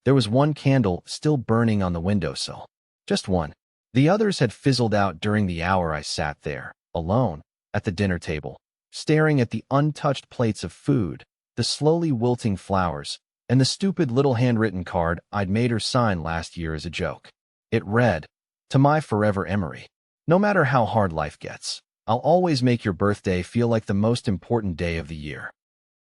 There was one candle still burning on the windowsill. Just one. The others had fizzled out during the hour I sat there, alone, at the dinner table, staring at the untouched plates of food, the slowly wilting flowers, and the stupid little handwritten card I'd made her sign last year as a joke. It read, "To my forever Emery. No matter how hard life gets, I'll always make your birthday feel like the most important day of the year."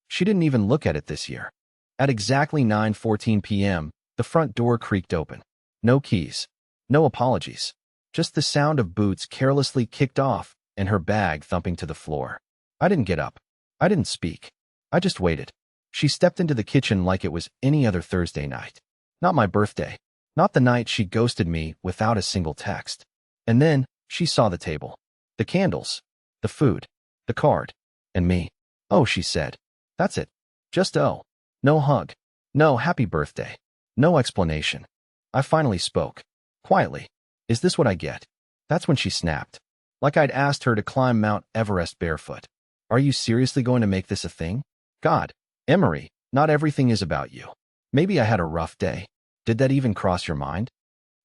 She didn't even look at it this year. At exactly 9:14 p.m., the front door creaked open. No keys. No apologies. Just the sound of boots carelessly kicked off and her bag thumping to the floor. I didn't get up. I didn't speak. I just waited. She stepped into the kitchen like it was any other Thursday night. Not my birthday. Not the night she ghosted me without a single text. And then she saw the table. The candles. The food. The card. And me. "Oh," she said. "That's it. Just oh. No hug. No happy birthday. No explanation." I finally spoke. Quietly. "Is this what I get?" That's when she snapped. Like I'd asked her to climb Mount Everest barefoot. "Are you seriously going to make this a thing?" God, Emery, not everything is about you. Maybe I had a rough day. Did that even cross your mind?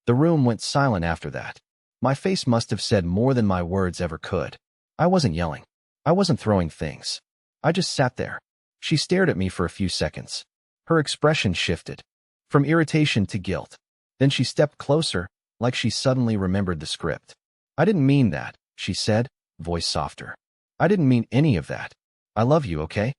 The room went silent after that. My face must have said more than my words ever could. I wasn't yelling. I wasn't throwing things. I just sat there. She stared at me for a few seconds. Her expression shifted, from irritation to guilt. Then she stepped closer, like she suddenly remembered the script. "I didn't mean that," she said, voice softer. "I didn't mean any of that. I love you, okay?"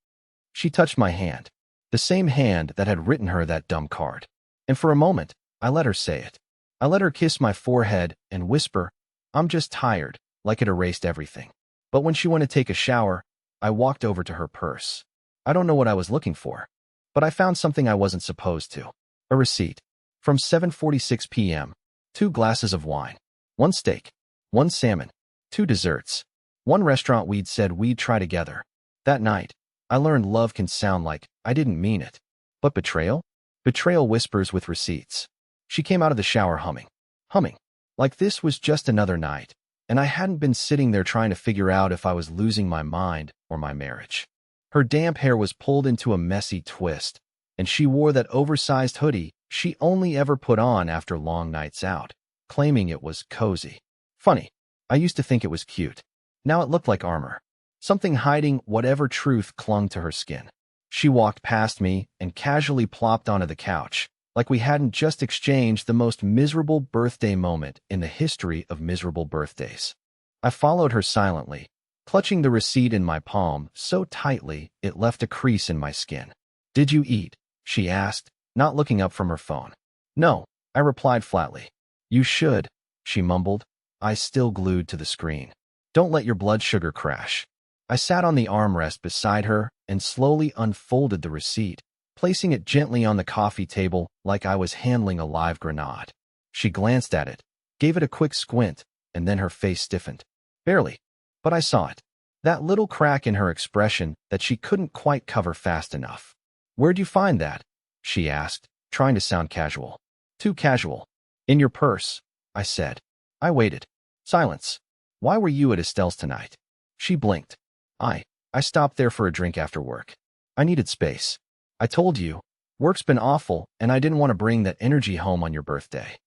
She touched my hand, the same hand that had written her that dumb card. And for a moment, I let her say it. I let her kiss my forehead and whisper, "I'm just tired," like it erased everything. But when she went to take a shower, I walked over to her purse. I don't know what I was looking for, but I found something I wasn't supposed to. A receipt. From 7:46 p.m. 2 glasses of wine. 1 steak. 1 salmon. 2 desserts. 1 restaurant we'd said we'd try together. That night, I learned love can sound like I didn't mean it. But betrayal? Betrayal whispers with receipts. She came out of the shower humming. Humming. Like this was just another night, and I hadn't been sitting there trying to figure out if I was losing my mind or my marriage. Her damp hair was pulled into a messy twist, and she wore that oversized hoodie she only ever put on after long nights out, claiming it was cozy. Funny, I used to think it was cute. Now it looked like armor. Something hiding whatever truth clung to her skin. She walked past me and casually plopped onto the couch, like we hadn't just exchanged the most miserable birthday moment in the history of miserable birthdays. I followed her silently, clutching the receipt in my palm so tightly it left a crease in my skin. "Did you eat?" she asked, not looking up from her phone. "No," I replied flatly. "You should," she mumbled, eyes still glued to the screen. "Don't let your blood sugar crash." I sat on the armrest beside her and slowly unfolded the receipt, placing it gently on the coffee table like I was handling a live grenade. She glanced at it, gave it a quick squint, and then her face stiffened. Barely, but I saw it. That little crack in her expression that she couldn't quite cover fast enough. "Where'd you find that?" she asked, trying to sound casual. Too casual. "In your purse," I said. I waited. Silence. "Why were you at Estelle's tonight?" She blinked. I stopped there for a drink after work. I needed space. "I told you, work's been awful, and I didn't want to bring that energy home on your birthday."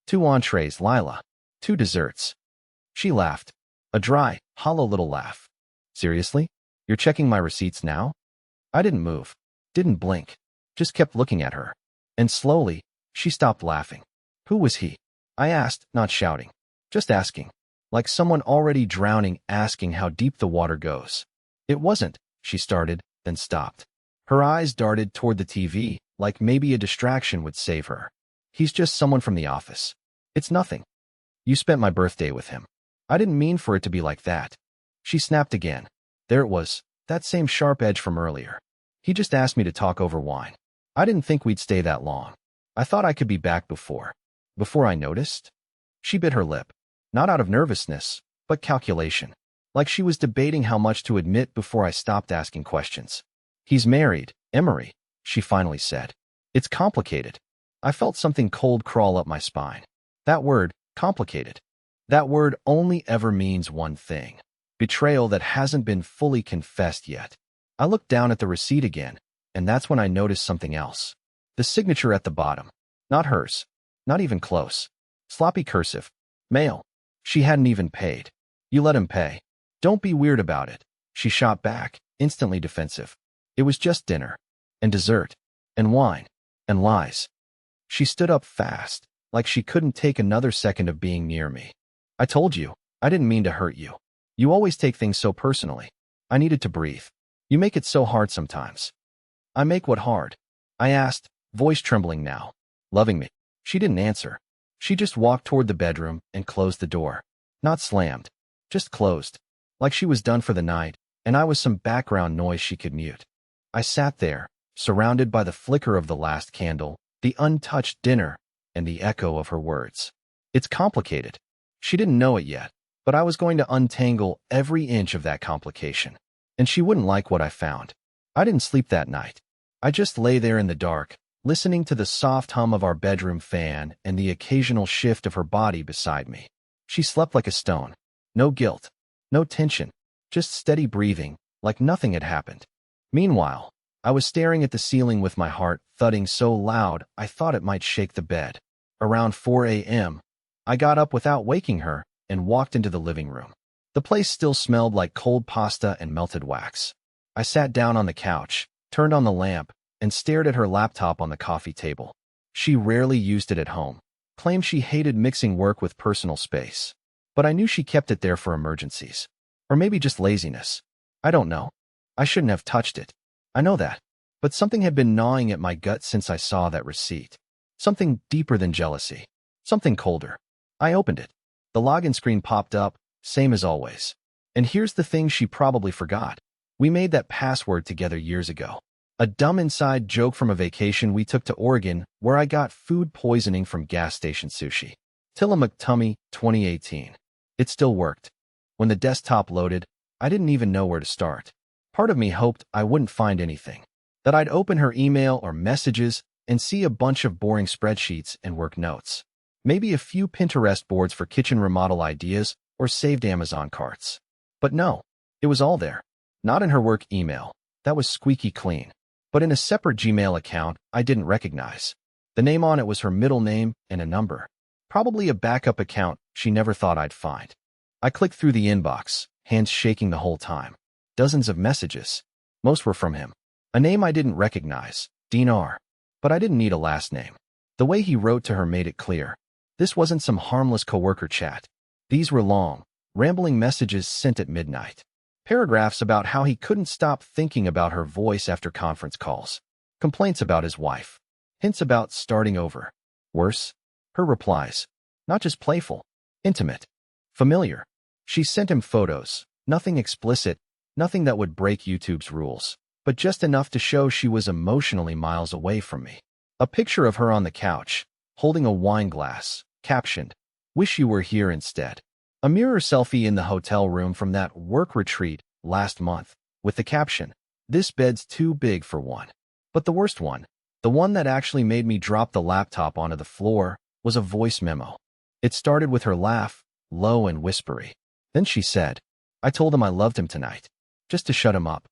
2 entrees, Lila. 2 desserts. She laughed. A dry, hollow little laugh. "Seriously? You're checking my receipts now?" I didn't move. Didn't blink. Just kept looking at her. And slowly, she stopped laughing. "Who was he?" I asked, not shouting. Just asking. Like someone already drowning asking how deep the water goes. "It wasn't," she started, then stopped. Her eyes darted toward the TV, like maybe a distraction would save her. "He's just someone from the office. It's nothing. You spent my birthday with him." I didn't mean for it to be like that. She snapped again. There it was, that same sharp edge from earlier. "He just asked me to talk over wine. I didn't think we'd stay that long. I thought I could be back before I noticed." She bit her lip. Not out of nervousness, but calculation. Like she was debating how much to admit before I stopped asking questions. "He's married, Emery," she finally said. "It's complicated." I felt something cold crawl up my spine. That word, complicated. That word only ever means one thing. Betrayal that hasn't been fully confessed yet. I looked down at the receipt again, and that's when I noticed something else. The signature at the bottom. Not hers. Not even close. Sloppy cursive. Mail. She hadn't even paid. You let him pay. Don't be weird about it. She shot back, instantly defensive. It was just dinner. And dessert. And wine. And lies. She stood up fast, like she couldn't take another second of being near me. I told you, I didn't mean to hurt you. You always take things so personally. I needed to breathe. You make it so hard sometimes. I make what hard? I asked, voice trembling now. Loving me. She didn't answer. She just walked toward the bedroom and closed the door. Not slammed. Just closed. Like she was done for the night, and I was some background noise she could mute. I sat there, surrounded by the flicker of the last candle, the untouched dinner, and the echo of her words. It's complicated. She didn't know it yet, but I was going to untangle every inch of that complication. And she wouldn't like what I found. I didn't sleep that night. I just lay there in the dark, listening to the soft hum of our bedroom fan and the occasional shift of her body beside me. She slept like a stone. No guilt. No tension. Just steady breathing, like nothing had happened. Meanwhile, I was staring at the ceiling with my heart thudding so loud I thought it might shake the bed. Around 4 a.m., I got up without waking her and walked into the living room. The place still smelled like cold pasta and melted wax. I sat down on the couch, turned on the lamp, and stared at her laptop on the coffee table. She rarely used it at home, claimed she hated mixing work with personal space. But I knew she kept it there for emergencies. Or maybe just laziness. I don't know. I shouldn't have touched it. I know that. But something had been gnawing at my gut since I saw that receipt. Something deeper than jealousy. Something colder. I opened it. The login screen popped up, same as always. And here's the thing she probably forgot. We made that password together years ago. A dumb inside joke from a vacation we took to Oregon where I got food poisoning from gas station sushi. Tillamook Tummy, 2018. It still worked. When the desktop loaded, I didn't even know where to start. Part of me hoped I wouldn't find anything. That I'd open her email or messages and see a bunch of boring spreadsheets and work notes. Maybe a few Pinterest boards for kitchen remodel ideas or saved Amazon carts. But no, it was all there. Not in her work email. That was squeaky clean. But in a separate Gmail account I didn't recognize. The name on it was her middle name and a number. Probably a backup account she never thought I'd find. I clicked through the inbox, hands shaking the whole time. Dozens of messages. Most were from him. A name I didn't recognize, Dinar. But I didn't need a last name. The way he wrote to her made it clear. This wasn't some harmless coworker chat. These were long, rambling messages sent at midnight. Paragraphs about how he couldn't stop thinking about her voice after conference calls. Complaints about his wife. Hints about starting over. Worse, her replies. Not just playful. Intimate. Familiar. She sent him photos. Nothing explicit. Nothing that would break YouTube's rules. But just enough to show she was emotionally miles away from me. A picture of her on the couch, holding a wine glass, captioned, "Wish you were here instead." A mirror selfie in the hotel room from that work retreat last month, with the caption, "This bed's too big for one." But the worst one, the one that actually made me drop the laptop onto the floor, was a voice memo. It started with her laugh, low and whispery. Then she said, "I told him I loved him tonight, just to shut him up."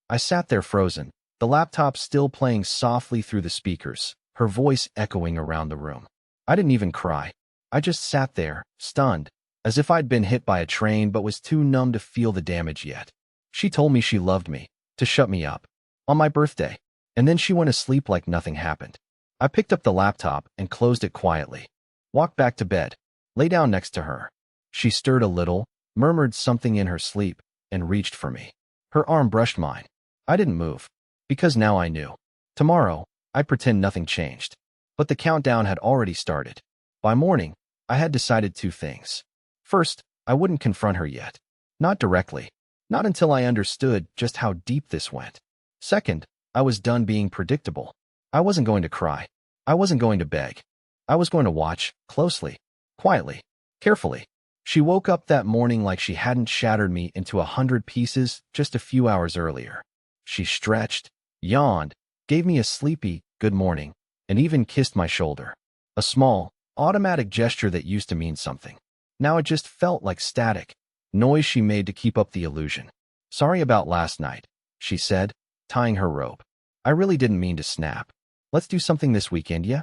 I sat there frozen, the laptop still playing softly through the speakers, her voice echoing around the room. I didn't even cry. I just sat there, stunned, as if I'd been hit by a train but was too numb to feel the damage yet. She told me she loved me, to shut me up, on my birthday, and then she went to sleep like nothing happened. I picked up the laptop and closed it quietly, walked back to bed, lay down next to her. She stirred a little, murmured something in her sleep, and reached for me. Her arm brushed mine. I didn't move, because now I knew. Tomorrow, I'd pretend nothing changed. But the countdown had already started. By morning, I had decided two things. First, I wouldn't confront her yet. Not directly. Not until I understood just how deep this went. Second, I was done being predictable. I wasn't going to cry. I wasn't going to beg. I was going to watch, closely, quietly, carefully. She woke up that morning like she hadn't shattered me into 100 pieces just a few hours earlier. She stretched, yawned, gave me a sleepy, good morning, and even kissed my shoulder. A small, automatic gesture that used to mean something. Now it just felt like static, noise she made to keep up the illusion. "Sorry about last night," she said, tying her rope. "I really didn't mean to snap." Let's do something this weekend, yeah?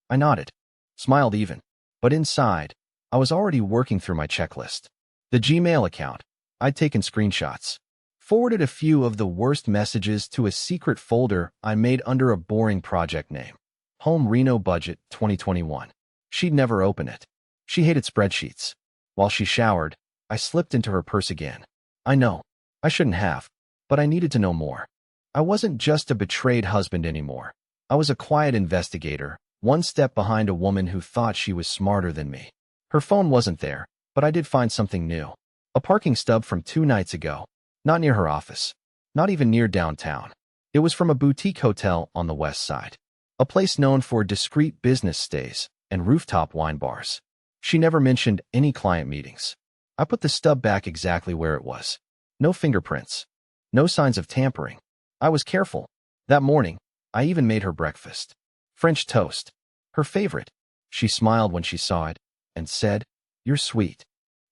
I nodded, smiled even. But inside, I was already working through my checklist. The Gmail account. I'd taken screenshots. Forwarded a few of the worst messages to a secret folder I made under a boring project name. Home Reno Budget 2021. She'd never open it. She hated spreadsheets. While she showered, I slipped into her purse again. I know, I shouldn't have, but I needed to know more. I wasn't just a betrayed husband anymore. I was a quiet investigator, one step behind a woman who thought she was smarter than me. Her phone wasn't there, but I did find something new. A parking stub from 2 nights ago. Not near her office. Not even near downtown. It was from a boutique hotel on the west side. A place known for discreet business stays and rooftop wine bars. She never mentioned any client meetings. I put the stub back exactly where it was. No fingerprints. No signs of tampering. I was careful. That morning, I even made her breakfast. French toast. Her favorite. She smiled when she saw it and said, "You're sweet."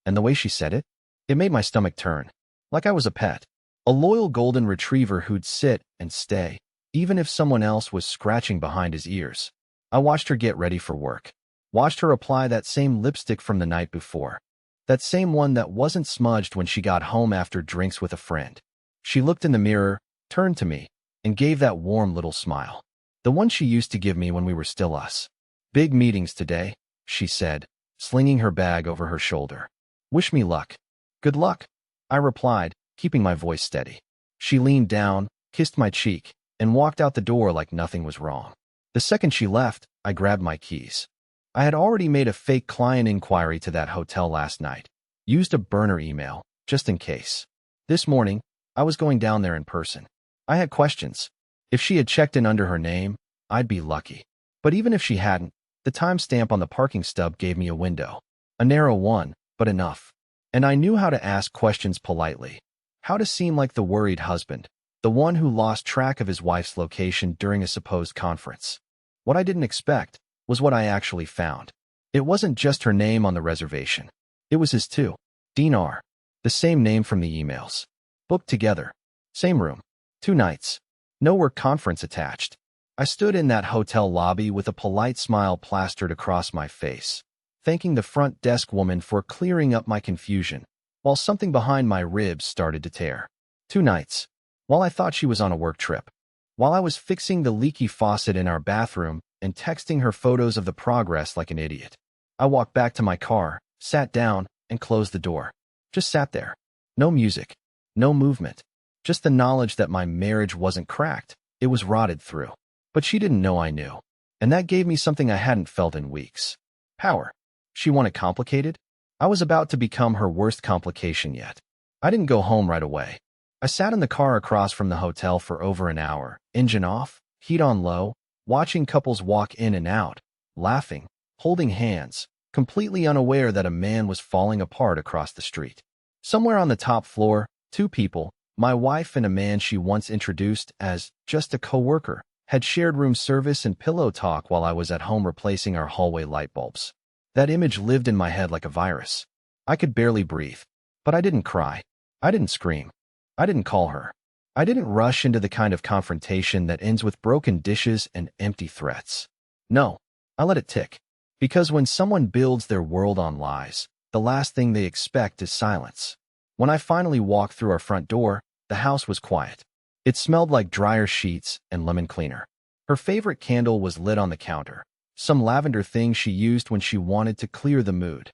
And the way she said it, it made my stomach turn. Like I was a pet. A loyal golden retriever who'd sit and stay, even if someone else was scratching behind his ears. I watched her get ready for work. Watched her apply that same lipstick from the night before. That same one that wasn't smudged when she got home after drinks with a friend. She looked in the mirror, turned to me, and gave that warm little smile. The one she used to give me when we were still us. "Big meetings today," she said, slinging her bag over her shoulder. "Wish me luck." "Good luck," I replied, keeping my voice steady. She leaned down, kissed my cheek, and walked out the door like nothing was wrong. The second she left, I grabbed my keys. I had already made a fake client inquiry to that hotel last night. Used a burner email, just in case. This morning, I was going down there in person. I had questions. If she had checked in under her name, I'd be lucky. But even if she hadn't, the timestamp on the parking stub gave me a window. A narrow one, but enough. And I knew how to ask questions politely. How to seem like the worried husband, the one who lost track of his wife's location during a supposed conference. What I didn't expect was what I actually found. It wasn't just her name on the reservation. It was his too. Dinar. The same name from the emails. Booked together. Same room. 2 nights. No work conference attached. I stood in that hotel lobby with a polite smile plastered across my face, thanking the front desk woman for clearing up my confusion, while something behind my ribs started to tear. 2 nights. While I thought she was on a work trip. While I was fixing the leaky faucet in our bathroom and texting her photos of the progress like an idiot. I walked back to my car, sat down, and closed the door. Just sat there. No music. No movement. Just the knowledge that my marriage wasn't cracked. It was rotted through. But she didn't know I knew. And that gave me something I hadn't felt in weeks. Power. She wanted complicated? I was about to become her worst complication yet. I didn't go home right away. I sat in the car across from the hotel for over an hour, engine off, heat on low, watching couples walk in and out, laughing, holding hands, completely unaware that a man was falling apart across the street. Somewhere on the top floor, 2 people, my wife and a man she once introduced as just a coworker, had shared room service and pillow talk while I was at home replacing our hallway light bulbs. That image lived in my head like a virus. I could barely breathe. But I didn't cry. I didn't scream. I didn't call her. I didn't rush into the kind of confrontation that ends with broken dishes and empty threats. No, I let it tick. Because when someone builds their world on lies, the last thing they expect is silence. When I finally walked through our front door, the house was quiet. It smelled like dryer sheets and lemon cleaner. Her favorite candle was lit on the counter, some lavender thing she used when she wanted to clear the mood.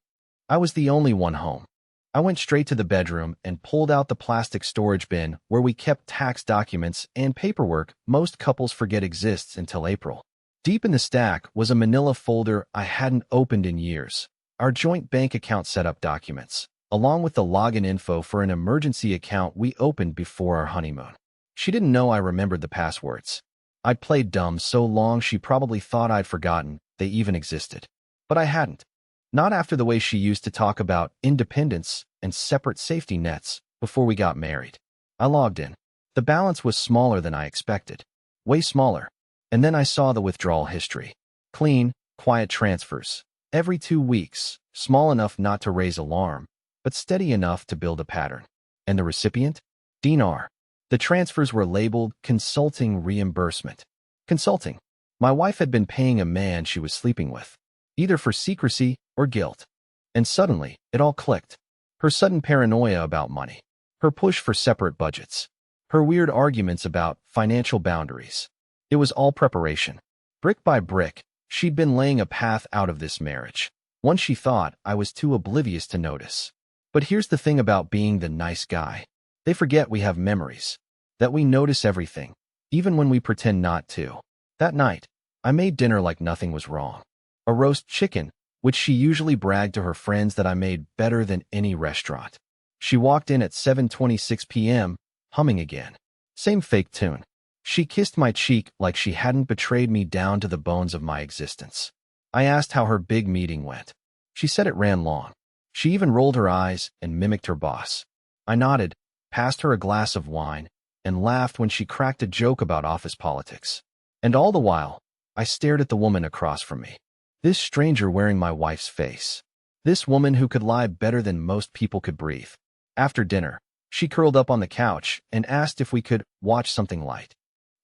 I was the only one home. I went straight to the bedroom and pulled out the plastic storage bin where we kept tax documents and paperwork most couples forget exists until April. Deep in the stack was a manila folder I hadn't opened in years, our joint bank account setup documents, along with the login info for an emergency account we opened before our honeymoon. She didn't know I remembered the passwords. I'd played dumb so long she probably thought I'd forgotten they even existed. But I hadn't. Not after the way she used to talk about independence and separate safety nets before we got married. I logged in. The balance was smaller than I expected. Way smaller. And then I saw the withdrawal history. Clean, quiet transfers. Every 2 weeks, small enough not to raise alarm, but steady enough to build a pattern. And the recipient? Dinar. The transfers were labeled consulting reimbursement. Consulting. My wife had been paying a man she was sleeping with, either for secrecy or guilt. And suddenly, it all clicked. Her sudden paranoia about money, her push for separate budgets, her weird arguments about financial boundaries. It was all preparation. Brick by brick, she'd been laying a path out of this marriage, one she thought I was too oblivious to notice. But here's the thing about being the nice guy. They forget we have memories, that we notice everything, even when we pretend not to. That night, I made dinner like nothing was wrong. A roast chicken, which she usually bragged to her friends that I made better than any restaurant. She walked in at 7:26 p.m., humming again. Same fake tune. She kissed my cheek like she hadn't betrayed me down to the bones of my existence. I asked how her big meeting went. She said it ran long. She even rolled her eyes and mimicked her boss. I nodded, passed her a glass of wine, and laughed when she cracked a joke about office politics. And all the while, I stared at the woman across from me. This stranger wearing my wife's face. This woman who could lie better than most people could breathe. After dinner, she curled up on the couch and asked if we could watch something light.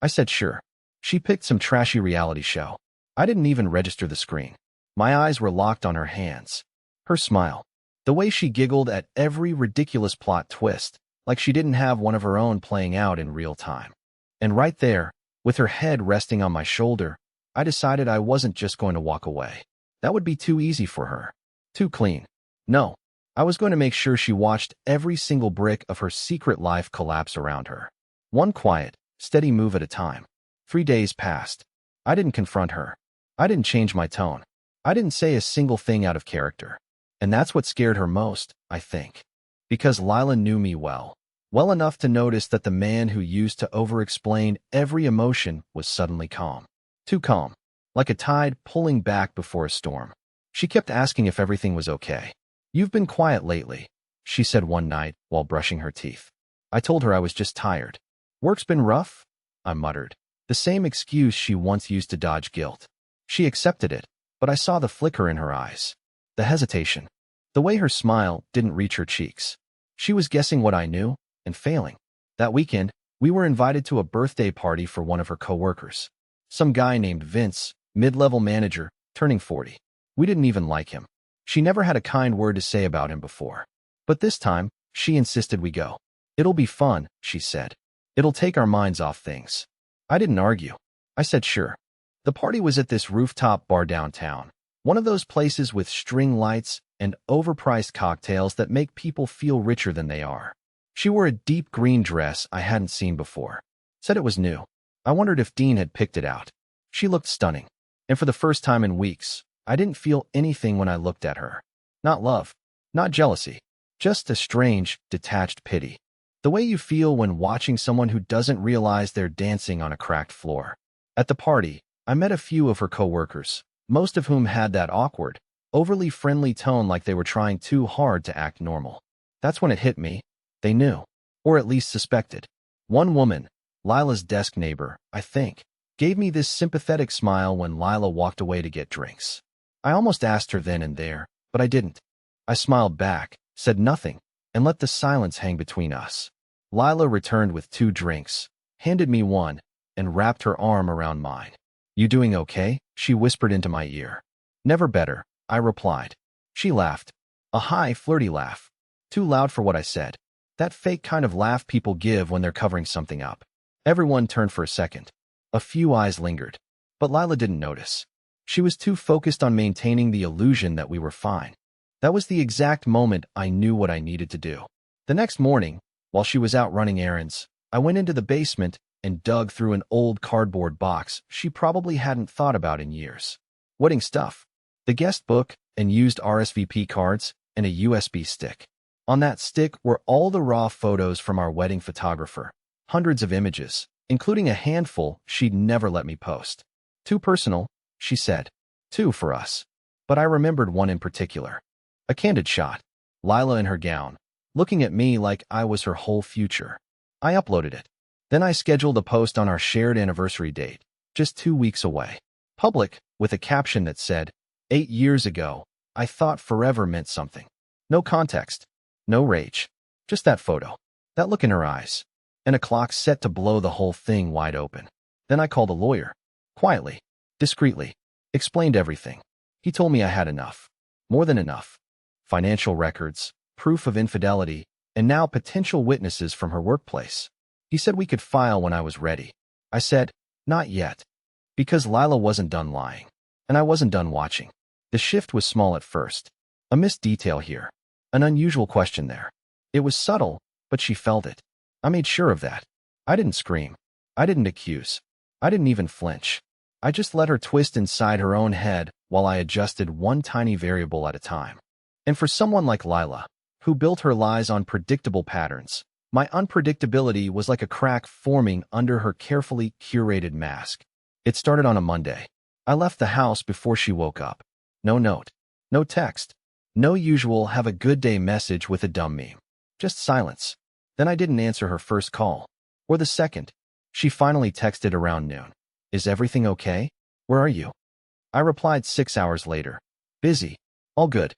I said sure. She picked some trashy reality show. I didn't even register the screen. My eyes were locked on her hands. Her smile. The way she giggled at every ridiculous plot twist, like she didn't have one of her own playing out in real time. And right there, with her head resting on my shoulder, I decided I wasn't just going to walk away. That would be too easy for her. Too clean. No, I was going to make sure she watched every single brick of her secret life collapse around her. One quiet, steady move at a time. 3 days passed. I didn't confront her. I didn't change my tone. I didn't say a single thing out of character. And that's what scared her most, I think. Because Lila knew me well. Well enough to notice that the man who used to over-explain every emotion was suddenly calm. Too calm. Like a tide pulling back before a storm. She kept asking if everything was okay. "You've been quiet lately," she said one night while brushing her teeth. I told her I was just tired. "Work's been rough?" I muttered. The same excuse she once used to dodge guilt. She accepted it, but I saw the flicker in her eyes. The hesitation. The way her smile didn't reach her cheeks. She was guessing what I knew, and failing. That weekend, we were invited to a birthday party for one of her coworkers. Some guy named Vince, mid-level manager, turning 40. We didn't even like him. She never had a kind word to say about him before. But this time, she insisted we go. "It'll be fun," she said. "It'll take our minds off things." I didn't argue. I said sure. The party was at this rooftop bar downtown. One of those places with string lights and overpriced cocktails that make people feel richer than they are. She wore a deep green dress I hadn't seen before. Said it was new. I wondered if Dean had picked it out. She looked stunning. And for the first time in weeks, I didn't feel anything when I looked at her. Not love. Not jealousy. Just a strange, detached pity. The way you feel when watching someone who doesn't realize they're dancing on a cracked floor. At the party, I met a few of her coworkers, most of whom had that awkward, overly friendly tone like they were trying too hard to act normal. That's when it hit me. They knew. Or at least suspected. One woman, Lila's desk neighbor, I think, gave me this sympathetic smile when Lila walked away to get drinks. I almost asked her then and there, but I didn't. I smiled back, said nothing, and let the silence hang between us. Lila returned with 2 drinks, handed me one, and wrapped her arm around mine. "You doing okay?" she whispered into my ear. "Never better," I replied. She laughed. A high, flirty laugh. Too loud for what I said. That fake kind of laugh people give when they're covering something up. Everyone turned for a second. A few eyes lingered. But Lila didn't notice. She was too focused on maintaining the illusion that we were fine. That was the exact moment I knew what I needed to do. The next morning, while she was out running errands, I went into the basement and dug through an old cardboard box she probably hadn't thought about in years. Wedding stuff. The guest book and used RSVP cards and a USB stick. On that stick were all the raw photos from our wedding photographer. Hundreds of images, including a handful she'd never let me post. "Too personal," she said. "Two for us." But I remembered one in particular. A candid shot. Lila in her gown, looking at me like I was her whole future. I uploaded it. Then I scheduled a post on our shared anniversary date, just 2 weeks away. Public, with a caption that said, "8 years ago, I thought forever meant something." No context. No rage. Just that photo. That look in her eyes. And a clock set to blow the whole thing wide open. Then I called a lawyer. Quietly. Discreetly. Explained everything. He told me I had enough. More than enough. Financial records, proof of infidelity, and now potential witnesses from her workplace. He said we could file when I was ready. I said, not yet. Because Lila wasn't done lying. And I wasn't done watching. The shift was small at first. A missed detail here. An unusual question there. It was subtle, but she felt it. I made sure of that. I didn't scream. I didn't accuse. I didn't even flinch. I just let her twist inside her own head while I adjusted one tiny variable at a time. And for someone like Lila, who built her lies on predictable patterns, my unpredictability was like a crack forming under her carefully curated mask. It started on a Monday. I left the house before she woke up. No note. No text. No usual have a good day message with a dumb meme. Just silence. Then I didn't answer her first call. Or the second. She finally texted around noon. Is everything okay? Where are you? I replied 6 hours later. Busy. All good.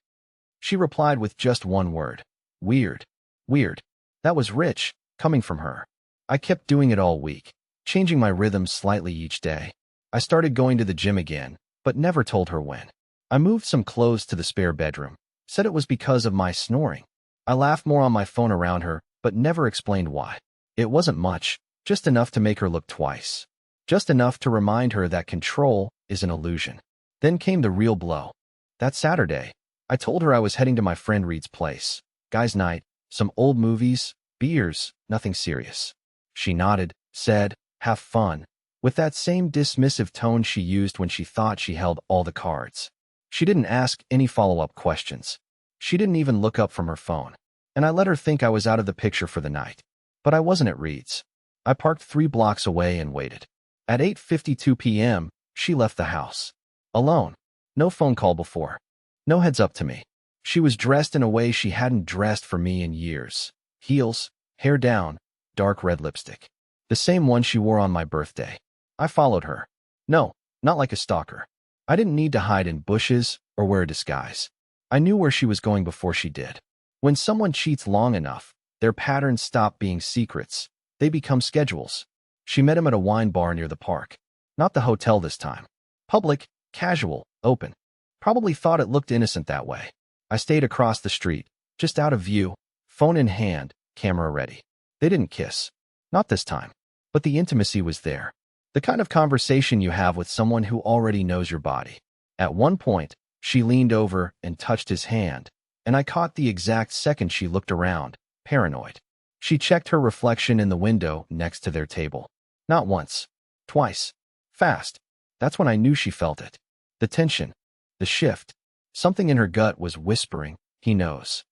She replied with just one word. Weird. Weird. That was rich, coming from her. I kept doing it all week, changing my rhythm slightly each day. I started going to the gym again, but never told her when. I moved some clothes to the spare bedroom, said it was because of my snoring. I laughed more on my phone around her, but never explained why. It wasn't much, just enough to make her look twice. Just enough to remind her that control is an illusion. Then came the real blow. That Saturday, I told her I was heading to my friend Reed's place. Guys' night, some old movies, beers, nothing serious. She nodded, said, have fun, with that same dismissive tone she used when she thought she held all the cards. She didn't ask any follow-up questions. She didn't even look up from her phone. And I let her think I was out of the picture for the night. But I wasn't at Reed's. I parked 3 blocks away and waited. At 8:52 p.m., she left the house. Alone. No phone call before. No heads up to me. She was dressed in a way she hadn't dressed for me in years. Heels, hair down, dark red lipstick. The same one she wore on my birthday. I followed her. No, not like a stalker. I didn't need to hide in bushes or wear a disguise. I knew where she was going before she did. When someone cheats long enough, their patterns stop being secrets. They become schedules. She met him at a wine bar near the park. Not the hotel this time. Public, casual, open. Probably thought it looked innocent that way. I stayed across the street, just out of view, phone in hand, camera ready. They didn't kiss. Not this time. But the intimacy was there. The kind of conversation you have with someone who already knows your body. At one point, she leaned over and touched his hand, and I caught the exact second she looked around, paranoid. She checked her reflection in the window next to their table. Not once. Twice. Fast. That's when I knew she felt it. The tension. The shift. Something in her gut was whispering, he knows.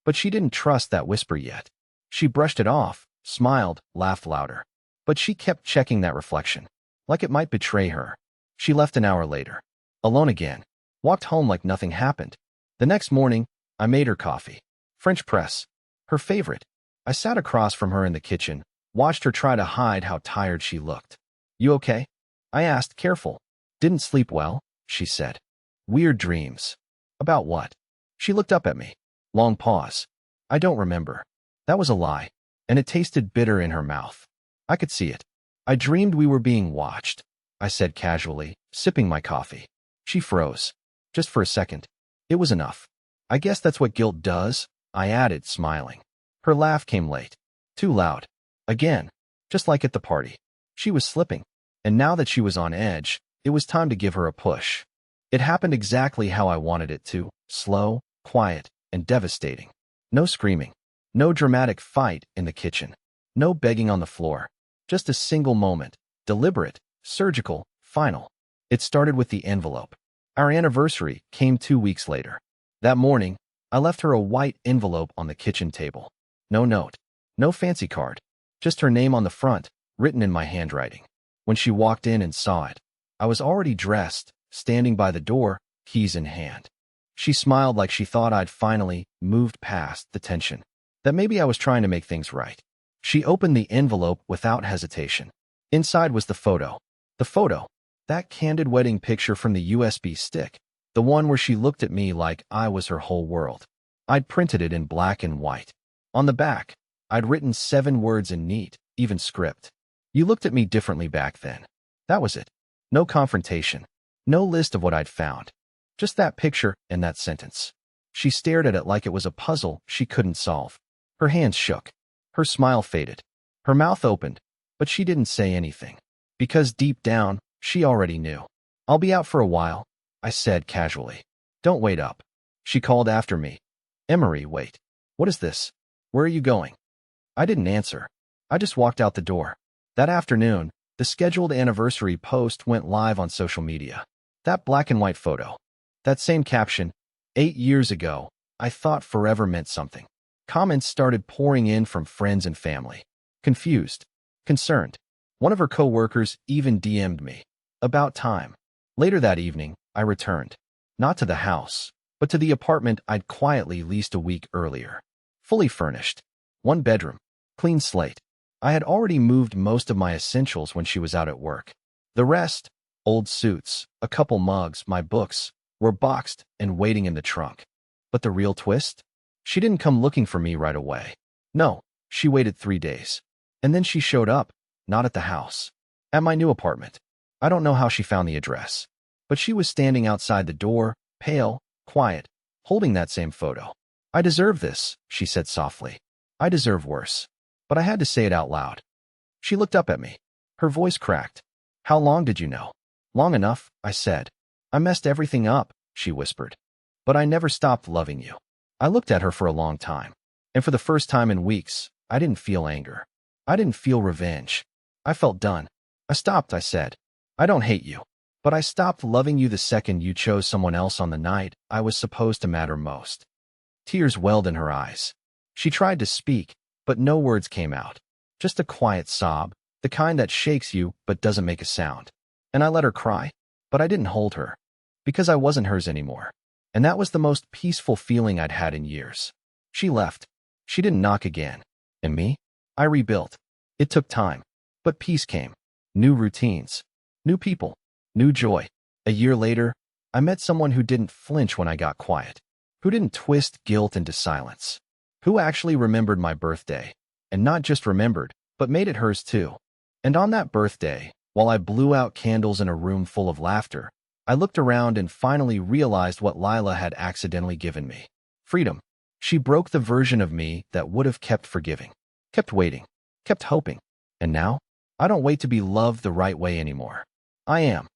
But she didn't trust that whisper yet. She brushed it off, smiled, laughed louder. But she kept checking that reflection, like it might betray her. She left an hour later. Alone again. Walked home like nothing happened. The next morning, I made her coffee. French press. Her favorite. I sat across from her in the kitchen, watched her try to hide how tired she looked. You okay? I asked, careful. Didn't sleep well, she said. Weird dreams. About what? She looked up at me. Long pause. I don't remember. That was a lie, and it tasted bitter in her mouth. I could see it. I dreamed we were being watched, I said casually, sipping my coffee. She froze. Just for a second. It was enough. I guess that's what guilt does, I added, smiling. Her laugh came late. Too loud. Again. Just like at the party. She was slipping. And now that she was on edge, it was time to give her a push. It happened exactly how I wanted it to. Slow, quiet, and devastating. No screaming. No dramatic fight in the kitchen. No begging on the floor. Just a single moment. Deliberate, surgical, final. It started with the envelope. Our anniversary came 2 weeks later. That morning, I left her a white envelope on the kitchen table. No note. No fancy card. Just her name on the front, written in my handwriting. When she walked in and saw it, I was already dressed, standing by the door, keys in hand. She smiled like she thought I'd finally moved past the tension. That maybe I was trying to make things right. She opened the envelope without hesitation. Inside was the photo. The photo. That candid wedding picture from the USB stick. The one where she looked at me like I was her whole world. I'd printed it in black and white. On the back, I'd written 7 words in neat, even script. You looked at me differently back then. That was it. No confrontation. No list of what I'd found. Just that picture and that sentence. She stared at it like it was a puzzle she couldn't solve. Her hands shook. Her smile faded. Her mouth opened, but she didn't say anything. Because deep down, she already knew. I'll be out for a while, I said casually. Don't wait up. She called after me. Emery, wait. What is this? Where are you going? I didn't answer. I just walked out the door. That afternoon, the scheduled anniversary post went live on social media. That black and white photo. That same caption, 8 years ago, I thought forever meant something. Comments started pouring in from friends and family. Confused. Concerned. One of her co-workers even DM'd me. About time. Later that evening, I returned. Not to the house, but to the apartment I'd quietly leased a week earlier. Fully furnished. 1 bedroom. Clean slate. I had already moved most of my essentials when she was out at work. The rest, old suits, a couple mugs, my books, were boxed and waiting in the trunk. But the real twist? She didn't come looking for me right away. No, she waited 3 days. And then she showed up, not at the house. At my new apartment. I don't know how she found the address. But she was standing outside the door, pale, quiet, holding that same photo. I deserve this, she said softly. I deserve worse. But I had to say it out loud. She looked up at me. Her voice cracked. How long did you know? Long enough, I said. I messed everything up, she whispered. But I never stopped loving you. I looked at her for a long time. And for the first time in weeks, I didn't feel anger. I didn't feel revenge. I felt done. I stopped, I said. I don't hate you. But I stopped loving you the second you chose someone else on the night I was supposed to matter most. Tears welled in her eyes. She tried to speak, but no words came out. Just a quiet sob, the kind that shakes you but doesn't make a sound. And I let her cry, but I didn't hold her. Because I wasn't hers anymore. And that was the most peaceful feeling I'd had in years. She left. She didn't knock again. And me? I rebuilt. It took time. But peace came. New routines. New people. New joy. A year later, I met someone who didn't flinch when I got quiet. Who didn't twist guilt into silence. Who actually remembered my birthday. And not just remembered, but made it hers too. And on that birthday, while I blew out candles in a room full of laughter, I looked around and finally realized what Lila had accidentally given me. Freedom. She broke the version of me that would have kept forgiving. Kept waiting. Kept hoping. And now, I don't wait to be loved the right way anymore. I am.